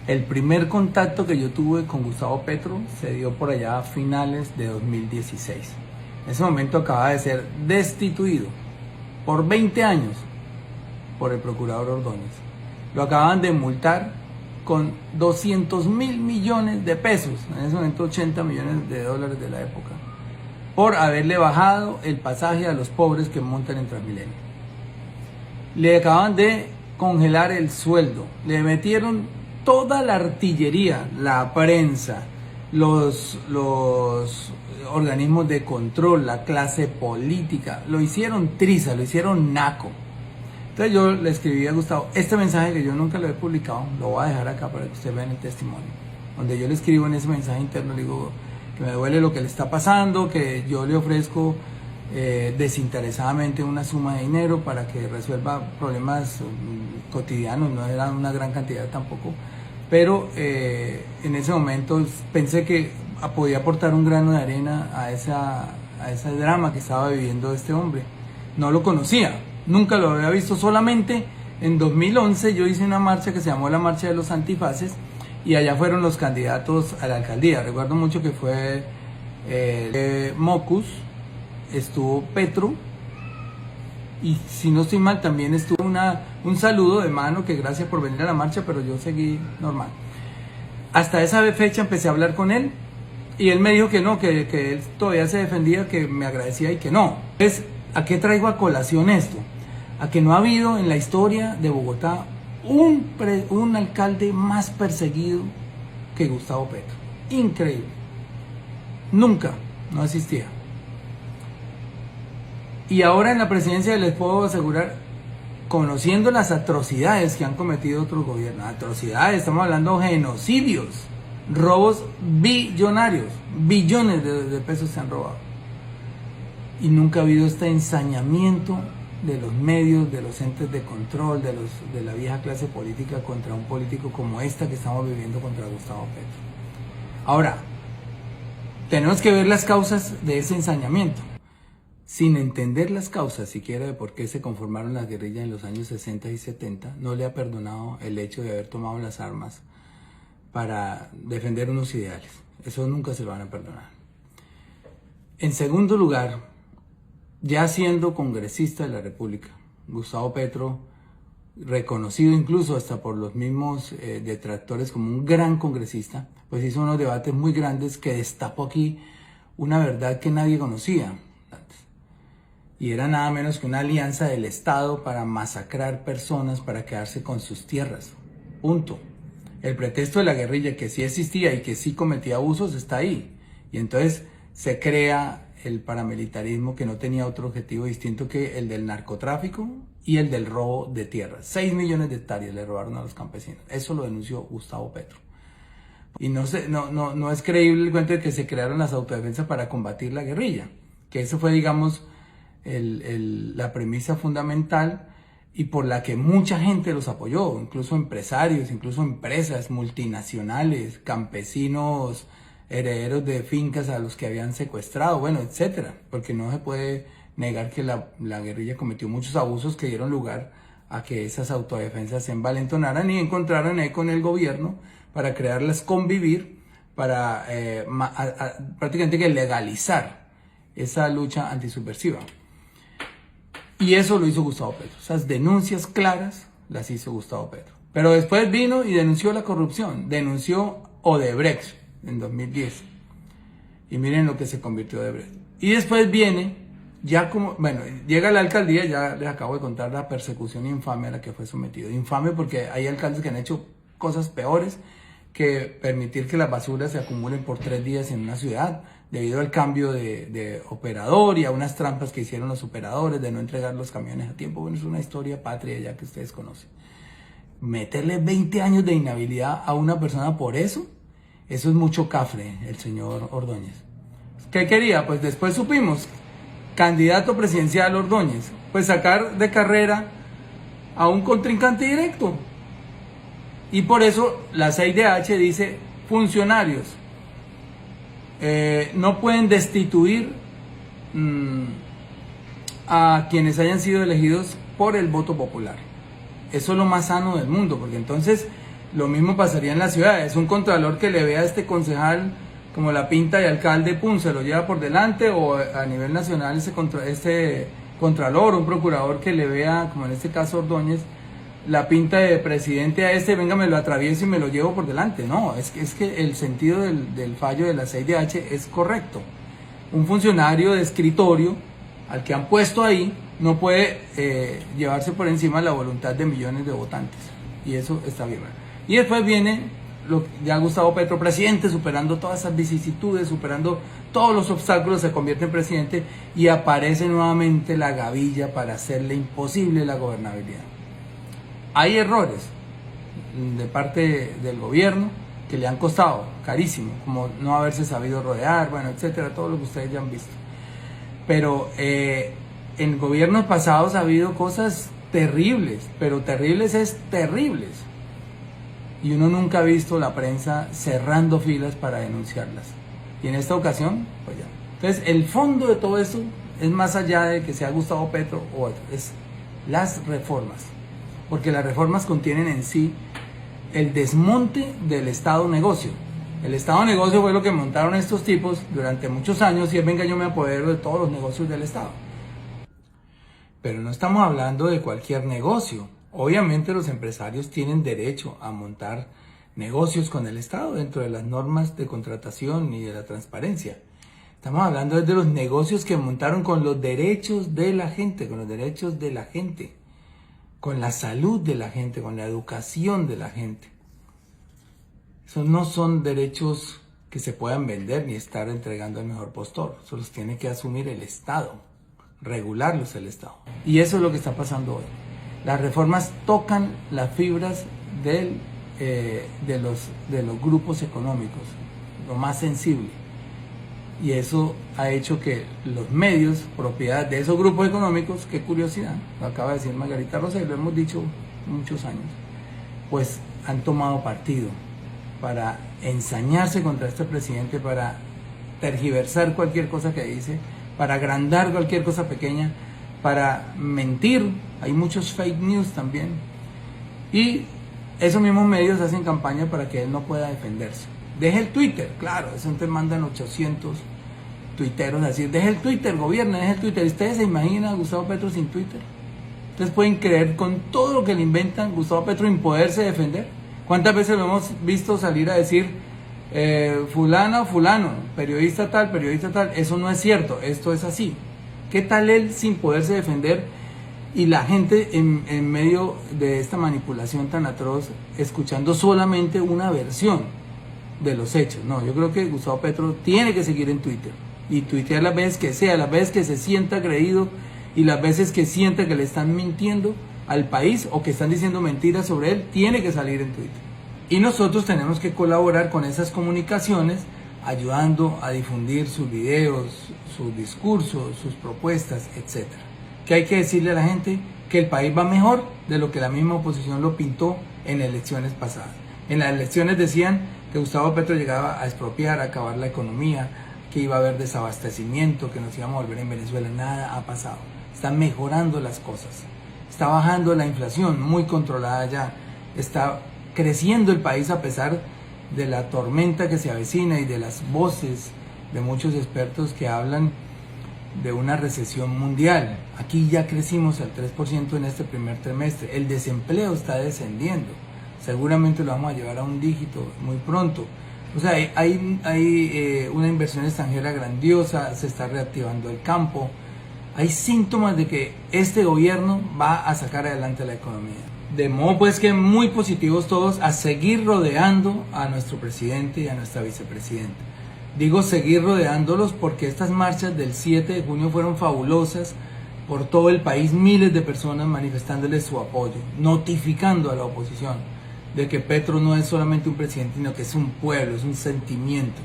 El primer contacto que yo tuve con Gustavo Petro se dio por allá a finales de 2016. En ese momento acababa de ser destituido por 20 años por el procurador Ordóñez. Lo acababan de multar con 200.000 millones de pesos, en ese momento 80 millones de dólares de la época, por haberle bajado el pasaje a los pobres que montan en Transmilenio. Le acaban de congelar el sueldo, le metieron toda la artillería, la prensa, los organismos de control, la clase política, lo hicieron triza, lo hicieron naco. Entonces yo le escribí a Gustavo, este mensaje que yo nunca lo he publicado, lo voy a dejar acá para que usted vea en el testimonio, donde yo le escribo en ese mensaje interno, le digo que me duele lo que le está pasando, que yo le ofrezco desinteresadamente una suma de dinero para que resuelva problemas cotidianos, no era una gran cantidad tampoco, pero en ese momento pensé que podía aportar un grano de arena a ese drama que estaba viviendo este hombre. No lo conocía, nunca lo había visto, solamente en 2011 yo hice una marcha que se llamó la Marcha de los Antifaces y allá fueron los candidatos a la alcaldía. Recuerdo mucho que fue Mocus, estuvo Petro y si no estoy mal también estuvo un saludo de mano, que gracias por venir a la marcha, pero yo seguí normal. Hasta esa fecha empecé a hablar con él y él me dijo que no, que él todavía se defendía, que me agradecía y que no. Entonces, ¿a qué traigo a colación esto? A que no ha habido en la historia de Bogotá un alcalde más perseguido que Gustavo Petro. Increíble. Nunca, no existía. Y ahora en la presidencia les puedo asegurar, conociendo las atrocidades que han cometido otros gobiernos, atrocidades, estamos hablando de genocidios, robos billonarios, billones de pesos se han robado. Y nunca ha habido este ensañamiento de los medios, de los entes de control, de la vieja clase política contra un político como esta que estamos viviendo contra Gustavo Petro. Ahora, tenemos que ver las causas de ese ensañamiento. Sin entender las causas siquiera de por qué se conformaron las guerrillas en los años 60 y 70, no le ha perdonado el hecho de haber tomado las armas para defender unos ideales. Eso nunca se lo van a perdonar. En segundo lugar, ya siendo congresista de la República, Gustavo Petro, reconocido incluso hasta por los mismos detractores como un gran congresista, pues hizo unos debates muy grandes que destapó aquí una verdad que nadie conocía antes. Y era nada menos que una alianza del Estado para masacrar personas para quedarse con sus tierras. Punto. El pretexto de la guerrilla, que sí existía y que sí cometía abusos, está ahí. Y entonces se crea el paramilitarismo que no tenía otro objetivo distinto que el del narcotráfico y el del robo de tierras. 6 millones de hectáreas le robaron a los campesinos. Eso lo denunció Gustavo Petro. Y no es creíble el cuento de que se crearon las autodefensas para combatir la guerrilla. Que eso fue, digamos, la premisa fundamental y por la que mucha gente los apoyó, incluso empresarios, incluso empresas multinacionales, campesinos, herederos de fincas a los que habían secuestrado, bueno, etcétera, porque no se puede negar que la guerrilla cometió muchos abusos que dieron lugar a que esas autodefensas se envalentonaran y encontraran eco en el gobierno para crearlas convivir, para prácticamente que legalizar esa lucha antisubversiva. Y eso lo hizo Gustavo Petro. Esas denuncias claras las hizo Gustavo Petro. Pero después vino y denunció la corrupción. Denunció Odebrecht en 2010. Y miren lo que se convirtió Odebrecht. Y después viene, ya como, bueno, llega a la alcaldía, ya les acabo de contar la persecución infame a la que fue sometido. Infame porque hay alcaldes que han hecho cosas peores que permitir que las basuras se acumulen por 3 días en una ciudad, debido al cambio de operador y a unas trampas que hicieron los operadores de no entregar los camiones a tiempo. Bueno, es una historia patria ya que ustedes conocen. Meterle 20 años de inhabilidad a una persona por eso es mucho cafre, el señor Ordóñez. ¿Qué quería? Pues después supimos, candidato presidencial Ordóñez, pues sacar de carrera a un contrincante directo. Y por eso la 6DH dice, funcionarios no pueden destituir a quienes hayan sido elegidos por el voto popular. Eso es lo más sano del mundo, porque entonces Lo mismo pasaría en la ciudad. Es un contralor que le vea a este concejal como la pinta de alcalde, pum, se lo lleva por delante, o a nivel nacional este contralor, un procurador que le vea, como en este caso Ordóñez, la pinta de presidente a este, venga, me lo atravieso y me lo llevo por delante. No, es que el sentido del fallo de la 6DH es correcto. Un funcionario de escritorio al que han puesto ahí no puede llevarse por encima la voluntad de millones de votantes, y eso está bien. Y después viene ya Gustavo Petro, presidente, superando todas esas vicisitudes, superando todos los obstáculos, se convierte en presidente y aparece nuevamente la gavilla para hacerle imposible la gobernabilidad. Hay errores de parte del gobierno que le han costado carísimo, como no haberse sabido rodear, bueno, etcétera, todo lo que ustedes ya han visto. Pero en gobiernos pasados ha habido cosas terribles, pero terribles es terribles. Y uno nunca ha visto la prensa cerrando filas para denunciarlas. Y en esta ocasión, pues ya. Entonces, el fondo de todo esto es más allá de que sea Gustavo Petro o otro, es las reformas. Porque las reformas contienen en sí el desmonte del Estado-negocio. El Estado-negocio fue lo que montaron estos tipos durante muchos años, y es venga, yo me apodero de todos los negocios del Estado. Pero no estamos hablando de cualquier negocio. Obviamente los empresarios tienen derecho a montar negocios con el Estado dentro de las normas de contratación y de la transparencia. Estamos hablando de los negocios que montaron con los derechos de la gente, con los derechos de la gente, con la salud de la gente, con la educación de la gente. Esos no son derechos que se puedan vender ni estar entregando al mejor postor. Eso los tiene que asumir el Estado, regularlos el Estado. Y eso es lo que está pasando hoy. Las reformas tocan las fibras de los grupos económicos, lo más sensible. Y eso ha hecho que los medios, propiedad de esos grupos económicos, qué curiosidad, lo acaba de decir Margarita Rosa y lo hemos dicho muchos años, pues han tomado partido para ensañarse contra este presidente, para tergiversar cualquier cosa que dice, para agrandar cualquier cosa pequeña, para mentir. Hay muchos fake news también, y esos mismos medios hacen campaña para que él no pueda defenderse. Deje el Twitter, claro, eso te mandan 800 tuiteros a decir, deje el Twitter, gobierno, deje el Twitter. ¿Ustedes se imaginan a Gustavo Petro sin Twitter? ¿Ustedes pueden creer con todo lo que le inventan Gustavo Petro sin poderse defender? ¿Cuántas veces lo hemos visto salir a decir, fulano, periodista tal, eso no es cierto, esto es así? ¿Qué tal él sin poderse defender? Y la gente en medio de esta manipulación tan atroz, escuchando solamente una versión de los hechos. No, yo creo que Gustavo Petro tiene que seguir en Twitter y tuitear las veces que sea, las veces que se sienta agredido y las veces que sienta que le están mintiendo al país o que están diciendo mentiras sobre él, tiene que salir en Twitter. Y nosotros tenemos que colaborar con esas comunicaciones, ayudando a difundir sus videos, sus discursos, sus propuestas, etc. ¿Qué hay que decirle a la gente? Que el país va mejor de lo que la misma oposición lo pintó en elecciones pasadas. En las elecciones decían que Gustavo Petro llegaba a expropiar, a acabar la economía, que iba a haber desabastecimiento, que nos íbamos a volver en Venezuela. Nada ha pasado. Están mejorando las cosas. Está bajando la inflación, muy controlada ya. Está creciendo el país a pesar de la tormenta que se avecina y de las voces de muchos expertos que hablan de una recesión mundial. Aquí ya crecimos al 3% en este primer trimestre. El desempleo está descendiendo. Seguramente lo vamos a llevar a un dígito muy pronto. O sea, hay una inversión extranjera grandiosa, se está reactivando el campo. Hay síntomas de que este gobierno va a sacar adelante la economía. De modo pues que muy positivos todos a seguir rodeando a nuestro presidente y a nuestra vicepresidenta. Digo seguir rodeándolos porque estas marchas del 7 de junio fueron fabulosas por todo el país, miles de personas manifestándoles su apoyo, notificando a la oposición de que Petro no es solamente un presidente, sino que es un pueblo, es un sentimiento.